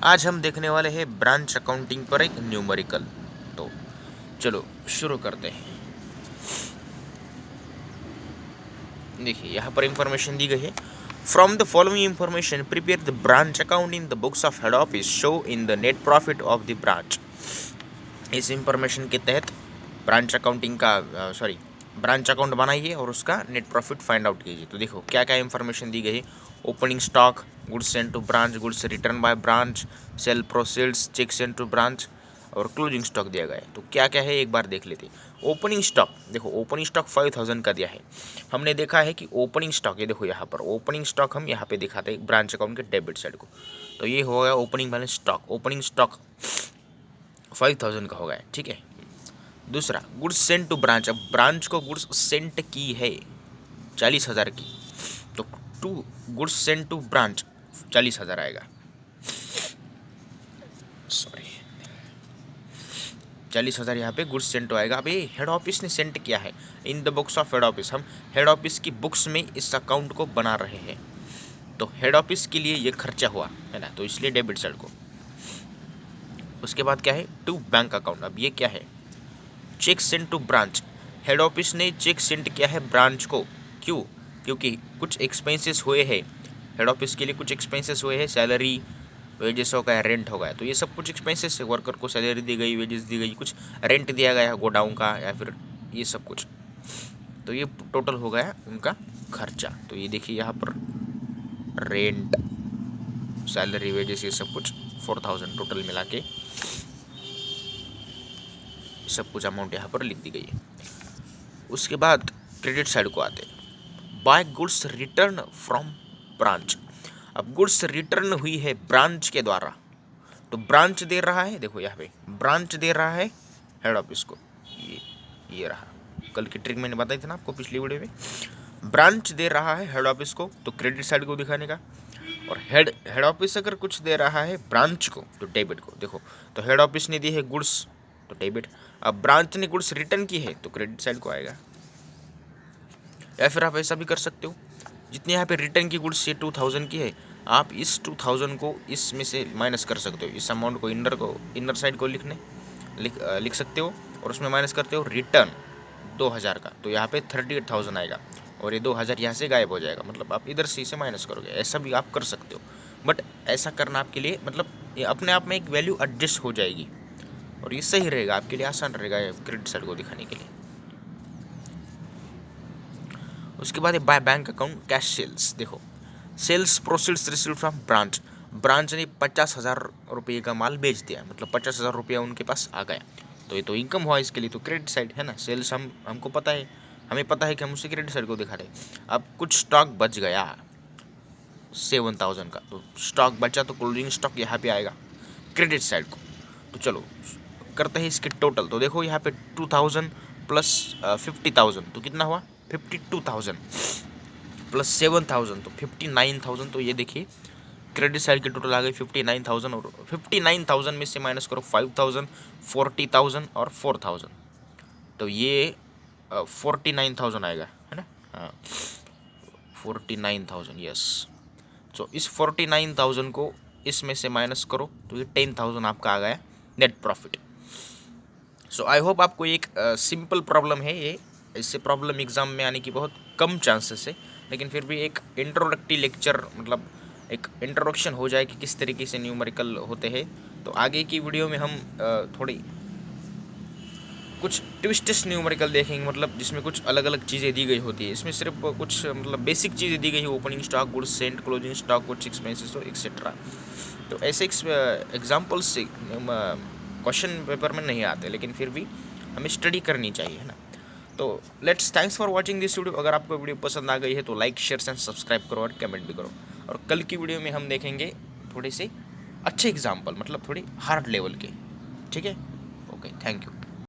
आज हम देखने वाले हैं ब्रांच अकाउंटिंग पर एक न्यूमेरिकल। तो चलो शुरू करते हैं। देखिए यहाँ पर इंफॉर्मेशन दी गई है। From the following information prepare the branch account in the books of head office show in the net profit of the branch. इस इंफॉर्मेशन के तहत ब्रांच अकाउंटिंग का ब्रांच अकाउंट बनाइए और उसका नेट प्रॉफिट फाइंड आउट कीजिए। तो देखो क्या क्या इंफॉर्मेशन दी गई है। Opening stock, goods sent to branch, goods return by branch, sale proceeds, cheque sent to branch और क्लोजिंग स्टॉक दिया गया है। तो क्या क्या है एक बार देख लेते हैं। ओपनिंग स्टॉक, देखो ओपनिंग स्टॉक 5000 का दिया है। हमने देखा है कि ओपनिंग स्टॉक, ये देखो यहाँ पर ओपनिंग स्टॉक हम यहाँ पे दिखाते हैं ब्रांच अकाउंट के डेबिट साइड को। तो ये हो गया opening balance stock. Opening stock 5000 का हो गया, ठीक है। दूसरा गुड्स सेंट टू ब्रांच, अब ब्रांच को गुड्स सेंट की है 40,000 की, तो to goods sent to branch 40,000 आएगा। सॉरी 40,000 यहाँ पे गुड्स सेंट आएगा। अब ये हेड ऑफिस ने सेंट किया है in the books of head office. हम हेड ऑफिस की बुक्स में इस अकाउंट को बना रहे हैं, तो हेड ऑफिस के लिए ये खर्चा हुआ है ना, तो इसलिए डेबिट साइड को। उसके बाद क्या है, टू बैंक अकाउंट। अब ये क्या है, cheque sent to branch. Head office ने चेक सेंट किया है ब्रांच को, क्यों? क्योंकि कुछ एक्सपेंसेस हुए हैं हेड ऑफिस के लिए, कुछ एक्सपेंसेस हुए हैं, सैलरी, वेजेस हो गया, रेंट हो गया, तो ये सब कुछ एक्सपेंसेस है। वर्कर को सैलरी दी गई, वेजेस दी गई, कुछ रेंट दिया गया गोडाउन का या फिर ये सब कुछ, तो ये टोटल हो गया उनका खर्चा। तो ये देखिए यहाँ पर रेंट, सैलरी, वेजेस, ये सब कुछ 4000 टोटल मिला के सब कुछ अमाउंट यहाँ पर लिख दी गई है। उसके बाद क्रेडिट साइड को आते हैं। By goods return from branch. अब गुड्स रिटर्न हुई है ब्रांच के द्वारा, तो ब्रांच दे रहा है, देखो यहाँ पे ब्रांच दे रहा है हेड ऑफिस को, ये रहा, कल की ट्रिक मैंने बताई थी ना आपको पिछली वीडियो में। ब्रांच दे रहा है हेड ऑफिस को, तो क्रेडिट साइड को दिखाने का, और हेड ऑफिस अगर कुछ दे रहा है ब्रांच को तो डेबिट को। देखो तो हेड ऑफिस ने दी है गुड्स तो डेबिट, अब ब्रांच ने गुड्स रिटर्न की है तो क्रेडिट साइड को आएगा। या फिर आप ऐसा भी कर सकते हो, जितने यहाँ पे रिटर्न की गुड्स ये 2000 की है, आप इस 2000 को इसमें से माइनस कर सकते हो। इस अमाउंट को इनर साइड को लिख सकते हो और उसमें माइनस करते हो रिटर्न 2000 का, तो यहाँ पे 38,000 आएगा और ये 2000 यहाँ से गायब हो जाएगा। मतलब आप इधर से इसे माइनस करोगे, ऐसा भी आप कर सकते हो, बट ऐसा करना आपके लिए मतलब ये अपने आप में एक वैल्यू एडजस्ट हो जाएगी और ये सही रहेगा, आपके लिए आसान रहेगा क्रेडिट साइड को दिखाने के लिए। उसके बाद by bank account cash sales. देखो sales proceeds received from branch, branch ने 50,000 रुपये का माल बेच दिया, मतलब 50,000 रुपया उनके पास आ गया, तो ये तो इनकम हुआ इसके लिए, तो क्रेडिट साइड है ना। सेल्स हमको पता है, हमें पता है कि हम उसे क्रेडिट साइड को दिखा रहे। अब कुछ स्टॉक बच गया 7,000 का, तो स्टॉक बचा तो क्लोजिंग स्टॉक यहाँ पे आएगा क्रेडिट साइड को। तो चलो करते हैं इसके टोटल। तो देखो यहाँ पे 2000 प्लस 50,000 तो कितना हुआ, 52,000 प्लस 7,000 तो 59,000। तो ये देखिए क्रेडिट साइड के टोटल आ गए 59,000, और 59,000 में से माइनस करो 5,000, 40,000 और 4,000, तो ये 49,000 आएगा, है ना। हाँ 49,000, यस। तो इस 49,000 को इसमें से माइनस करो तो ये 10,000 आपका आ गया net profit. So I hope आपको एक सिंपल प्रॉब्लम है ये, इससे प्रॉब्लम एग्जाम में आने की बहुत कम चांसेस है, लेकिन फिर भी एक इंट्रोडक्टरी लेक्चर, मतलब एक इंट्रोडक्शन हो जाए कि किस तरीके से न्यूमेरिकल होते हैं। तो आगे की वीडियो में हम थोड़ी कुछ ट्विस्टेस न्यूमेरिकल देखेंगे, मतलब जिसमें कुछ अलग अलग चीज़ें दी गई होती है। इसमें सिर्फ कुछ मतलब बेसिक चीज़ें दी गई है, opening stock, goods Saint, closing stock, कुछ एक्सपेंसेस और एक्सेट्रा। तो ऐसे एग्जाम्पल्स से क्वेश्चन पेपर में नहीं आते, लेकिन फिर भी हमें स्टडी करनी चाहिए, है ना। तो thanks for watching this video. अगर आपको वीडियो पसंद आ गई है तो लाइक, शेयर एंड सब्सक्राइब करो और कमेंट भी करो। और कल की वीडियो में हम देखेंगे थोड़े से अच्छे एग्जाम्पल, मतलब थोड़ी हार्ड लेवल के, ठीक है। Okay, thank you.